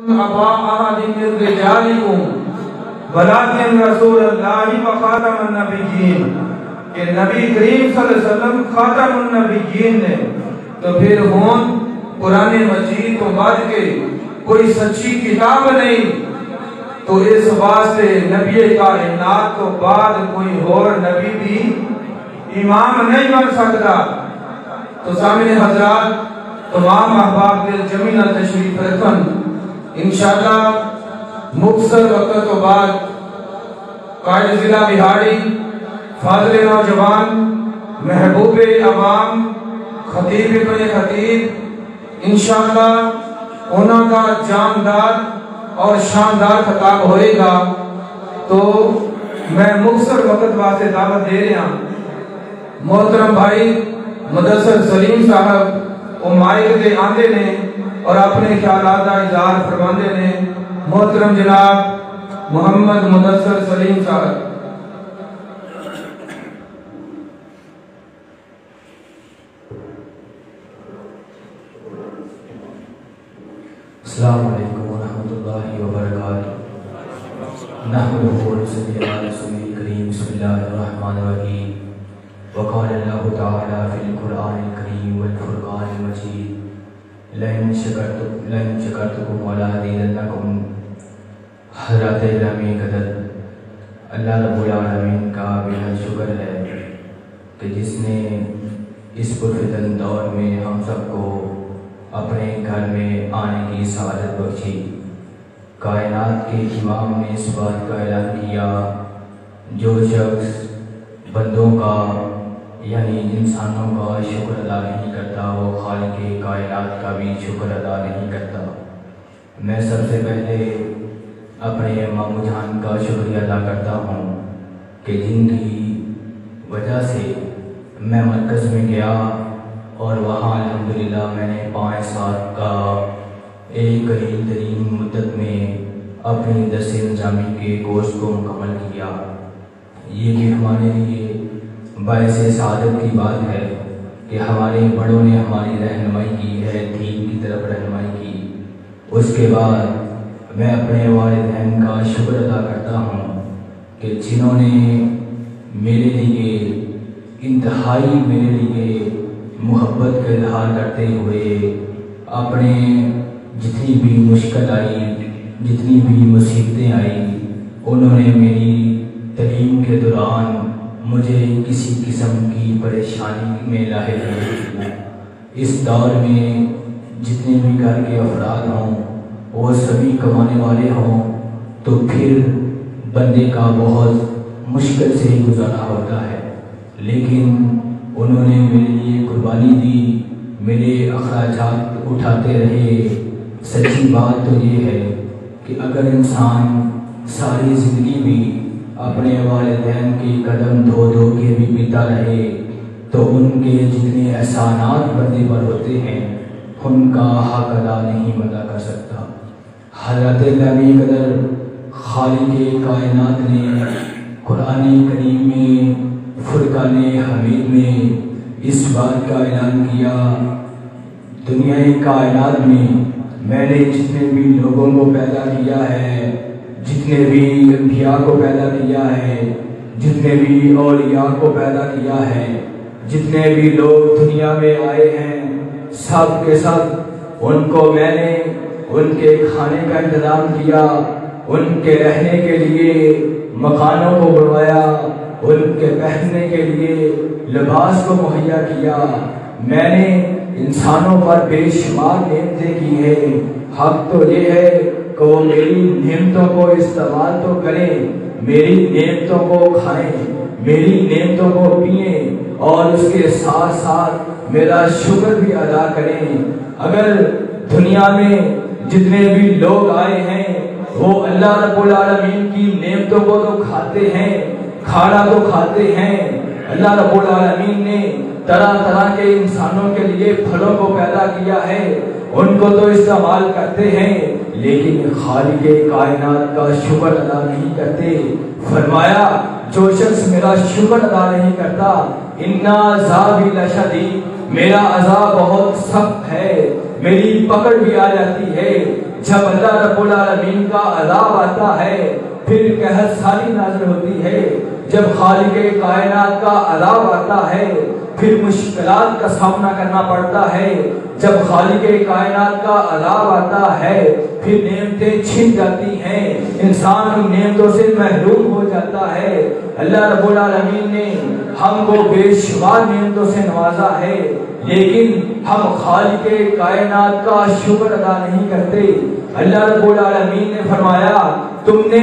أبا أحد من رجالكم ولكن رسول اللہ و خاتم النبیین کہ نبی کریم صلی اللہ علیہ وسلم خاتم النبیین نے تو پھر ہون قرآن مجید تو بعد کے کوئی سچی کتاب نہیں تو اس واسطے نبی کائنات تو بعد کوئی اور نبی بھی امام نہیں بن سکتا۔ تو سامنے حضرات تمام احباب دل جمیلہ تشریف رکھن انشاءاللہ مختصر وقت تو بعد قائد ضلع بہاڑی فاضل نوجوان محبوب عوام خطیب ابن خطیب انشاءاللہ انہوں کا جاندار اور شاندار خطاب ہوئے گا۔ تو میں مختصر وقت واسطے دعوت دے رہا ہوں محترم بھائی مدثر سلیم صاحب وہ مائک دے آندے نے اور اپنے خیالات کا اظہار فرماندے نے۔ محترم جناب محمد مدثر سلیم صاحب۔ السلام علیکم ورحمۃ اللہ وبرکاتہ۔ نحمدہ ونصلی علی رسولہ الکریم بسم اللہ الرحمن الرحیم۔ وقال اللہ تعالی فی القرآن الکریم والفرقان المجید لئن شکرتم ولازیدنکم۔ حضرات گرامی قدر، اللہ رب العالمین کا بہت شکر ہے کہ جس نے اس پرفتن دور میں ہم سب کو اپنے گھر میں آنے کی سعادت بخشی۔ کائنات کے امام نے اس بات کا اعلان کیا جو شخص بندوں کا یعنی انسانوں کا شکر ادا نہیں کرتا وہ خالق کائنات کا بھی شکر ادا نہیں کرتا۔ میں سب سے پہلے اپنے ماموں جان کا شکریہ ادا کرتا ہوں کہ جن کی وجہ سے میں مرکز میں گیا اور وہاں الحمدللہ میں نے 5 سال کا ایک قلیل ترین مدت میں اپنی درس نظامی کے کورس کو مکمل کیا۔ یہ بھی ہمارے لیے باعث سعادت کی بات ہے کہ ہمارے بڑوں نے ہماری رہنمائی کی ہے، دین کی طرف رہنمائی کی۔ اس کے بعد میں اپنے والدین کا شکر ادا کرتا ہوں کہ جنہوں نے میرے لیے انتہائی میرے لیے محبت کا اظہار کرتے ہوئے اپنے جتنی بھی مشکل آئی جتنی بھی مصیبتیں آئی انہوں نے میری تعلیم کے دوران مجھے کسی قسم کی پریشانی میں لاحق نہیں کیا۔ اس دور میں جتنے بھی گھر کے افراد ہوں وہ سبھی کمانے والے ہوں تو پھر بندے کا بہت مشکل سے ہی گزارا ہوتا ہے، لیکن انہوں نے میرے لیے قربانی دی، میرے اخراجات اٹھاتے رہے۔ سچی بات تو یہ ہے کہ اگر انسان ساری زندگی بھی اپنے والدین کی قدم دھو دھو کے بھی پیتا رہے تو ان کے جتنے احسانات بندے پر ہوتے ہیں ان کا حق ادا نہیں بندہ کر سکتا۔ حضرت گرامی قدر خالق کائنات نے قرآن کریم میں فرقان حمید میں اس بات کا اعلان کیا دنیا کائنات میں نے جتنے بھی لوگوں کو پیدا کیا ہے، جتنے بھی انبیاء کو پیدا کیا ہے، جتنے بھی اولیاء کو پیدا کیا ہے، جتنے بھی لوگ دنیا میں آئے ہیں سب کے سب ان کو میں نے ان کے کھانے کا انتظام کیا، ان کے رہنے کے لیے مکانوں کو بنوایا، ان کے پہننے کے لیے لباس کو مہیا کیا۔ میں نے انسانوں پر بے شمار نعمتیں کی ہیں۔ حق تو یہ ہے کہ وہ میری نعمتوں کو استعمال تو کریں، میری نعمتوں کو کھائیں، میری نعمتوں کو پئیں اور اس کے ساتھ ساتھ میرا شکر بھی ادا کریں۔ اگر دنیا میں جتنے بھی لوگ آئے ہیں وہ اللہ رب العالمین کی نعمتوں کو تو کھاتے ہیں، کھانا تو کھاتے ہیں۔ اللہ رب العالمین نے طرح طرح کے انسانوں کے لیے پھلوں کو پیدا کیا ہے، ان کو تو استعمال کرتے ہیں، لیکن خالق کائنات کا شکر ادا نہیں کرتے۔ فرمایا جو شخص میرا شکر ادا نہیں کرتا اِنَّ عَذَابِي لَشَدِيدٌ، میرا عذاب بہت سخت ہے، میری پکڑ بھی آ جاتی ہے۔ جب اللہ رب العالمین کا عذاب آتا ہے پھر قحط سالی نازل ہوتی ہے، جب خالق کائنات کا عذاب آتا ہے پھر مشکلات کا سامنا کرنا پڑتا ہے، جب خالق کائنات کا عذاب آتا ہے پھر نعمتیں چھن جاتی ہیں، انسان ان نعمتوں سے محروم ہو جاتا ہے۔ اللہ رب العالمین نے ہم کو بے شمار نعمتوں سے نوازا ہے، لیکن ہم خالق کائنات کا شکر ادا نہیں کرتے۔ اللہ رب العالمین نے فرمایا تم نے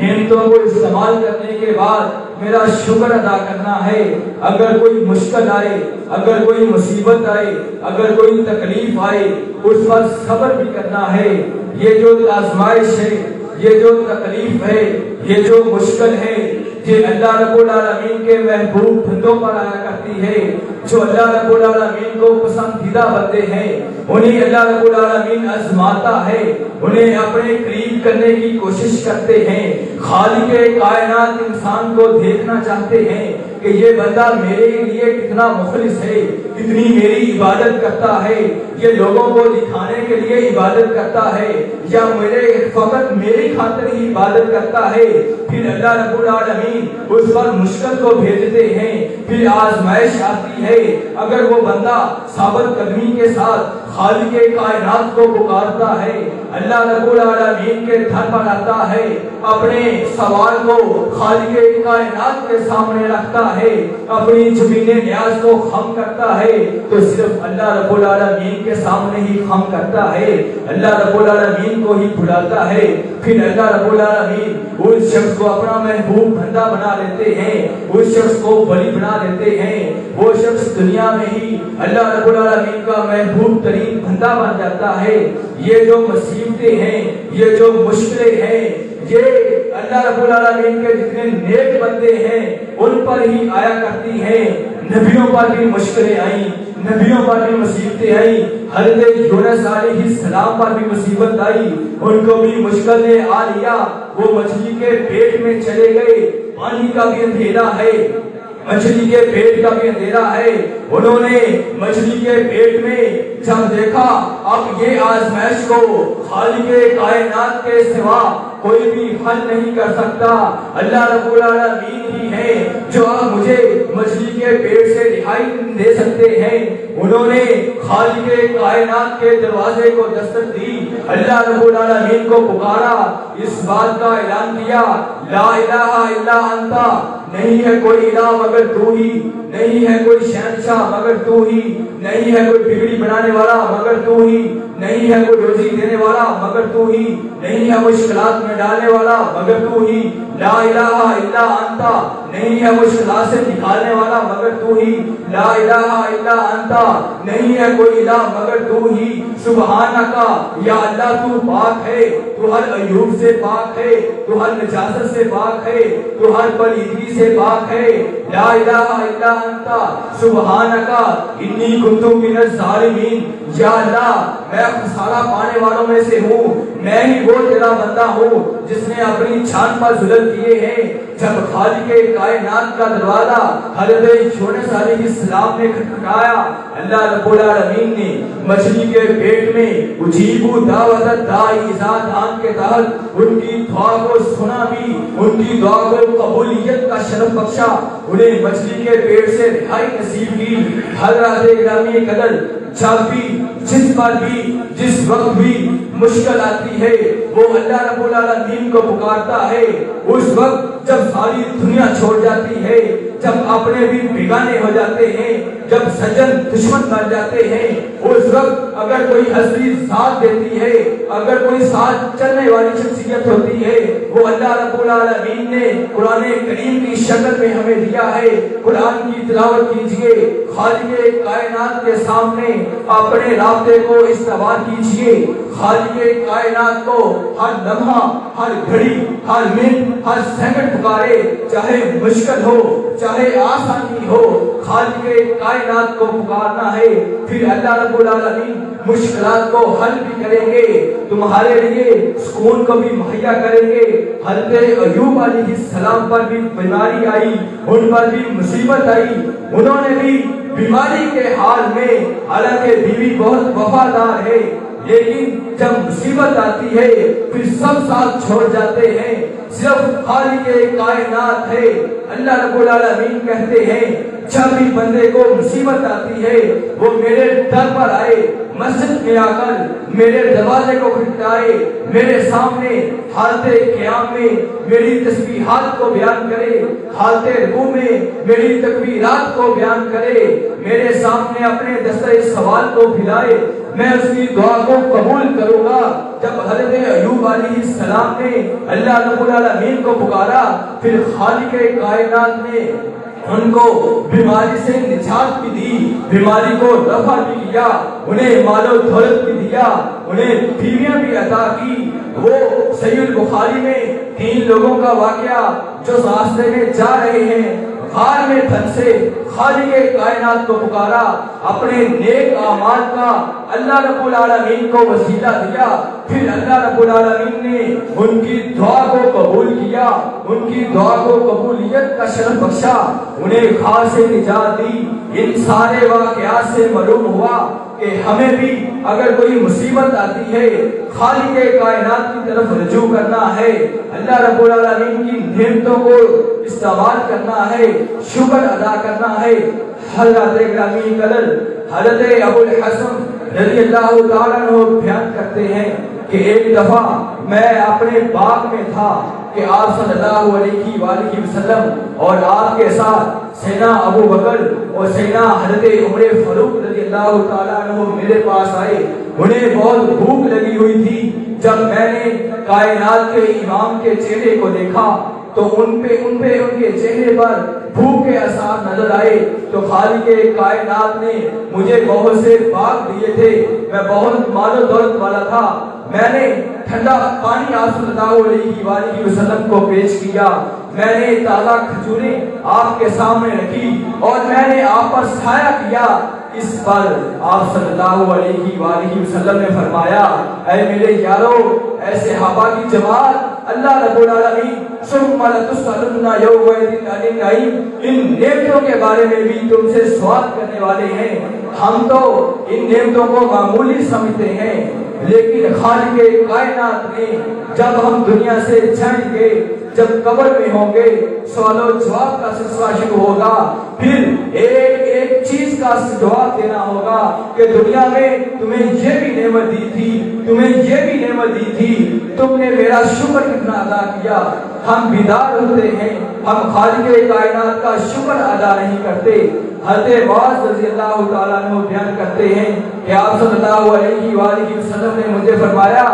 نعمتوں کو استعمال کرنے کے بعد میرا شکر ادا کرنا ہے۔ اگر کوئی مشکل آئے، اگر کوئی مصیبت آئے، اگر کوئی تکلیف آئے، اس پر صبر بھی کرنا ہے۔ یہ جو آزمائش ہے، یہ جو تکلیف ہے، یہ جو مشکل ہے، یہ اللہ رب العالمین کے محبوب بندوں پر آیا کرتی ہے۔ جو اللہ رب العالمین کو پسندیدہ بندے ہیں انہیں اللہ رب العالمین آزماتا ہے، انہیں اپنے قریب کرنے کی کوشش کرتے ہیں۔ خالق کائنات انسان کو دیکھنا چاہتے ہیں کہ یہ بندہ میرے لیے کتنا مخلص ہے، کتنی میری عبادت کرتا ہے، یہ لوگوں کو دکھانے کے لیے عبادت کرتا ہے یا فقط میری خاطر ہی عبادت کرتا ہے۔ پھر اللہ رب العالمین اس پر مشکل کو بھیجتے ہیں، پھر آزمائش آتی ہے۔ اگر وہ بندہ ثابت قدمی کے ساتھ خالق کائنات کو پکارتا ہے، اللہ رب العالمین کے در پر آتا ہے، اپنے سوال کو خالق کائنات کے سامنے رکھتا ہے، اپنی زمین نیاز کو خم کرتا ہے، تو صرف اللہ رب العالمین کے سامنے ہی خم کرتا ہے، اللہ رب العالمین کو ہی بلاتا ہے۔ پھر اللہ رب العالمین اس شخص کو اپنا محبوب بندہ بنا لیتے ہیں، اس شخص کو ولی بنا لیتے ہیں، وہ شخص دنیا میں ہی اللہ رب العالمین کا محبوب ترین بندہ بن جاتا ہے۔ یہ جو مصیبتیں ہیں، یہ جو مشکلیں ہیں، یہ اللہ رب العالمین کے جتنے نیک بندے ہیں ان پر ہی آیا کرتی ہیں۔ نبیوں پر بھی مشکلیں آئیں، نبیوں پر بھی مصیبتیں آئیں، حضرت یونس علیہ السلام پر بھی مصیبت آئی، ان کو بھی مشکل نے آ لیا، وہ مچھلی کے پیٹ میں چلے گئے، پانی کا بھی اندھیرا ہے، مچھلی کے پیٹ کا بھی اندھیرا ہے۔ انہوں نے مچھلی کے پیٹ میں جب دیکھا اب یہ آزمائش کو خالق کائنات کے سوا کوئی بھی حل نہیں کر سکتا، اللہ رب العالمین ہی ہے جو اب مجھے مچھلی کے پیٹ سے رہائی دے سکتے ہیں۔ انہوں نے خالق کائنات کے دروازے کو دستک دی، اللہ رب العالمین کو پکارا، اس بات کا اعلان کیا لا الہ الا انت، نہیں ہے کوئی الہ مگر تو ہی، نہیں ہے کوئی شہنشاہ مگر تو ہی، نہیں ہے کوئی بگڑی بنانے والا مگر تو ہی، نہیں ہے کوئی روزی دینے والا مگر تو ہی، نہیں ہے مشکلات میں ڈالنے والا مگر تو ہی، لا الہ الا انت، نہیں ہے مشکلات سے نکالنے والا مگر تو ہی، لا الہ الا انت، نہیں ہے کوئی الہ مگر تو ہی، سبحانک یا اللہ تو پاک ہے، تو ہر عیوب سے پاک ہے، تو ہر نجاست سے پاک ہے، تو ہر پلیدگی سے پاک ہے، لا الہ الا انت سبحانک انی کنت من الظالمین، یا اللہ میں خسارہ پانے والوں میں سے ہوں، میں ہی وہ تیرا بندہ ہوں جس نے اپنی چھان پر ظلم کیے ہیں۔ جب خالق کائنات کا دروازہ حضرت یونس علیہ السلام نے کھٹکھٹایا، اللہ رب العالمین نے مچھلی کے پیٹ میں اجیبوا دعوت الداعی اذا دعان کے تحت ان کی دعا کو سنا بھی، ان کی دعا کو قبولیت کا شرف بخشا، انہیں مچھلی کے پیٹ سے رہائی نصیب کی۔ حضرات گرامی قدر، جب بھی جس پر بھی جس وقت بھی مشکل آتی ہے وہ اللہ رب العالمین کو پکارتا ہے، اس وقت جب ساری دنیا چھوڑ جاتی ہے، جب اپنے بھی بیگانے ہو جاتے ہیں، جب سجن دشمن بن جاتے ہیں، اس وقت اگر کوئی ہستی ساتھ دیتی ہے، اگر کوئی ساتھ چلنے والی شخصیت ہوتی ہے، وہ اللہ رب العالمین نے قرآن کریم کی شکل میں ہمیں دیا ہے۔ قرآن کی تلاوت کیجئے، خالق کائنات کے سامنے اپنے رابطے کو استوار کیجئے، خالق کائنات کو ہر لمحہ، ہر گھڑی، ہر منٹ، ہر سیکنڈ پکارے، چاہے مشکل ہو چاہے آسانی ہو، خالق کائنات کو پکارنا ہے، پھر اللہ رب العالمین مشکلات کو حل بھی کریں گے، تمہارے لیے سکون کو بھی مہیا کریں گے۔ حضرت ایوب علیہ السلام پر بھی بیماری آئی، ان پر بھی مصیبت آئی، انہوں نے بھی بیماری کے حال میں، حالانکہ بیوی بہت وفادار ہے، لیکن جب مصیبت آتی ہے پھر سب ساتھ چھوڑ جاتے ہیں، صرف خالق کائنات ہے اللہ رب العالمین کہتے ہیں جب بھی بندے کو مصیبت آتی ہے وہ میرے در پر آئے، مسجد میں آ کر میرے دروازے کو کھٹکھٹائے، میرے سامنے حالت قیام میں میری تسبیحات کو بیان کرے، حالت رکوع میں میری تکبیرات کو بیان کرے، میرے سامنے اپنے دستہ سوال کو پھیلائے، میں اس کی دعا کو قبول کروں گا۔ جب حضرت ایوب علیہ السلام نے اللہ رب العالمین کو پکارا، پھر خالق کائنات نے ان کو بیماری سے نجات بھی دی، بیماری کو رفع بھی کیا، انہیں مال و دولت بھی دیا، انہیں بیویاں بھی عطا کی۔ وہ صحیح البخاری میں 3 لوگوں کا واقعہ جو راستے میں جا رہے ہیں، غار میں پھنسے، خالق کائنات کو پکارا، اپنے نیک اعمال کا اللہ رب العالمین کو وسیلہ دیا، پھر اللہ رب العالمین نے ان کی دعا کو قبول کیا، ان کی دعا کو قبولیت کا شرف بخشا، انہیں غار سے نجات دی۔ ان سارے واقعات سے معلوم ہوا کہ ہمیں بھی اگر کوئی مصیبت آتی ہے خالق کائنات کی طرف رجوع کرنا ہے، اللہ رب العالمین کی نعمتوں کو استعمال کرنا ہے، شکر ادا کرنا ہے۔ حضرت گرامی قدر حضرت ابو الحسن رضی اللہ تعالیٰ عنہ بیان کرتے ہیں کہ ایک دفعہ میں اپنے باغ میں تھا کہ آپ صلی اللہ علیہ وآلہ وسلم اور آپ کے ساتھ سیدنا ابو بکر اور سیدنا حضرت عمر فاروق رضی اللہ تعالیٰ عنہ میرے پاس آئے، انہیں بہت بھوک لگی ہوئی تھی۔ جب میں نے کائنات کے امام کے چہرے کو دیکھا تو ان کے چہرے پر بھوک کے اثار نظر آئے، تو خالق کائنات نے مجھے بہت سے باغ دیے تھے، میں بہت مال و دولت والا تھا، میں نے ٹھنڈا پانی آپ صلی اللہ علیہ وآلہ وسلم کو پیش کیا، میں نے تازہ کھجوریں آپ کے سامنے رکھی اور میں نے آپ پر سایہ کیا۔ اس پر آپ صلی اللہ علیہ وآلہ وسلم نے فرمایا، اے میرے یارو، اے صحابہ کی جماعت، اللہ رب العالمین ثم لتسألن یومئذ عن النعیم، ان نعمتوں کے بارے میں بھی تم سے سوال کرنے والے ہیں۔ ہم تو ان نعمتوں کو معمولی سمجھتے ہیں، لیکن خالق کائنات نے جب ہم دنیا سے جائیں گے، جب قبر میں ہوں گے، سوال و جواب کا سلسلہ شروع ہوگا، پھر ایک چیز کا جواب دینا ہوگا کہ دنیا میں تمہیں یہ بھی نعمت دی تھی، تمہیں یہ بھی نعمت دی تھی، تم نے میرا شکر کتنا ادا کیا۔ ہم بیدار ہوتے ہیں، ہم خالق کائنات کا شکر ادا نہیں کرتے۔ حضرت معاذ رضی اللہ تعالیٰ عنہ بیان کرتے ہیں کہ آپ صلی اللہ علیہ وآلہ وسلم نے مجھے فرمایا،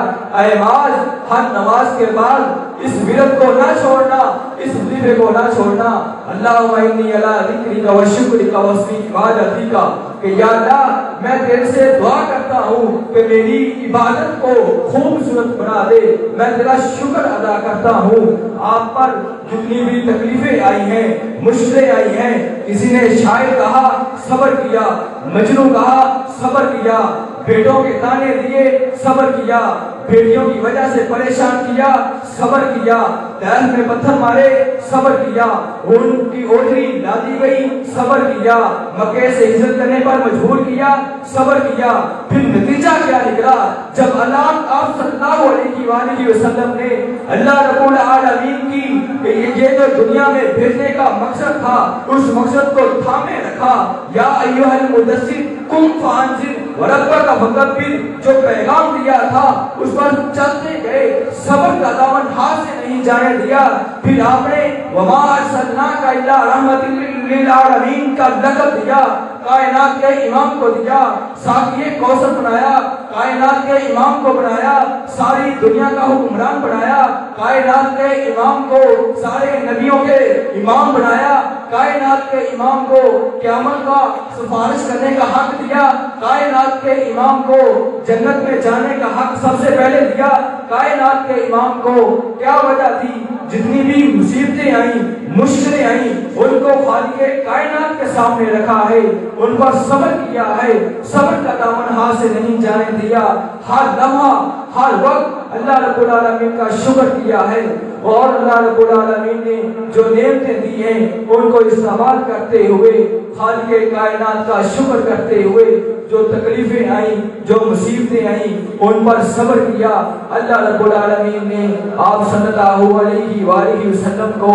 اے معاذ، ہر نماز کے بعد اس ورد کو نہ چھوڑنا، اس وظیفے کو نہ چھوڑنا، اللہم انی علی ذکرک و شکرک و حسن عبادتک، کہ یا اللہ میں تیرے سے دعا کرتا ہوں کہ میری عبادت کو خوبصورت بنا دے، میں تیرا شکر ادا کرتا ہوں۔ آپ پر جتنی بھی تکلیفیں آئی ہیں، مشکلیں آئی ہیں، کسی نے شاعر کہا صبر کیا، مجنوں کہا صبر کیا، بیٹوں کے تانے دیے صبر کیا، بیٹیوں کی وجہ سے پریشان کیا صبر کیا، دل میں پتھر مارے صبر کیا، ان کی اوٹری لا دی گئی صبر کیا، مکے سے ہجرت کرنے پر مجبور کیا صبر کیا، پھر نتیجہ کیا نکلا؟ جب اللہ آپ صلی اللہ علیہ وآلہ وسلم نے اللہ رب العالمین کی یہ جو دنیا میں بھیجنے کا مقصد تھا، اس مقصد کو تھامے رکھا، یا ایھا المدثر قم فانذر وربک فکبر، جو پیغام دیا تھا اس پر چلتے گئے، صبر کا دامن ہاتھ سے نہیں جانے دیا۔ پھر آپ نے وما ارسلناک الا رحمۃ للعالمین کا لقب دیا، کائنات کے امام کو دیا، ساقی کوثر بنایا، کائنات کے امام کو بنایا، ساری دنیا کا حکمران بنایا، کائنات کے امام کو سارے نبیوں کے امام بنایا، کائنات کے امام کو قیامت کا سفارش کرنے کا حق دیا، کائنات کے امام کو جنت میں جانے کا حق سب سے پہلے دیا۔ کائنات کے امام کو کیا وجہ تھی؟ جتنی بھی مصیبتیں آئیں، مشکلیں آئیں، ان کو خالق کائنات کے سامنے رکھا ہے، ان پر صبر کیا ہے، صبر کا دامن ہاتھ سے نہیں جانے دیا۔ کیا، ہر لمحہ ہر وقت اللہ رب العالمین کا شکر کیا ہے، اور اللہ رب العالمین نے جو نعمتیں دی ہیں ان کو استعمال کرتے ہوئے خالق کائنات کا شکر کرتے ہوئے جو تکلیفیں آئیں، جو مصیبتیں آئیں، ان پر صبر کیا۔ اللہ رب العالمین نے آپ صلی اللہ علیہ وآلہ وسلم کو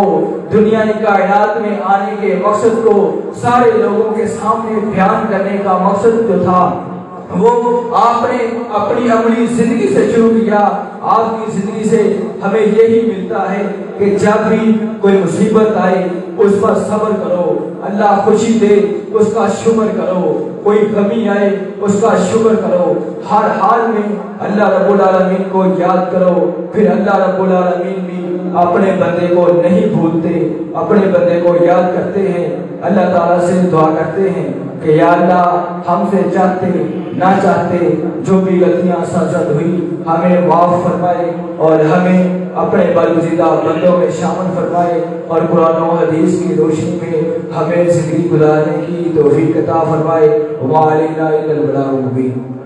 دنیا کائنات میں آنے کے مقصد کو سارے لوگوں کے سامنے بیان کرنے کا مقصد جو تھا وہ آپ نے اپنی عملی زندگی سے شروع کیا۔ آپ کی زندگی سے ہمیں یہی ملتا ہے کہ جب بھی کوئی مصیبت آئے اس پر صبر کرو، اللہ خوشی دے اس کا شکر کرو، کوئی کمی آئے اس کا شکر کرو، ہر حال میں اللہ رب العالمین کو یاد کرو۔ پھر اللہ رب العالمین بھی اپنے بندے کو نہیں بھولتے، اپنے بندے کو یاد کرتے ہیں۔ اللہ تعالیٰ سے دعا کرتے ہیں کہ یا اللہ ہم سے چاہتے نہ چاہتے جو بھی غلطیاں سرزد ہوئی ہمیں معاف فرمائے، اور ہمیں اپنے برگزیدہ بندوں میں شامل فرمائے، اور قرآن و حدیث کی روشنی میں ہمیں زندگی گزارنے کی توفیق عطا فرمائے۔ وَمَا عَلَيْنَا إِلَّا الْبَلَاغُ الْمُبِينُ۔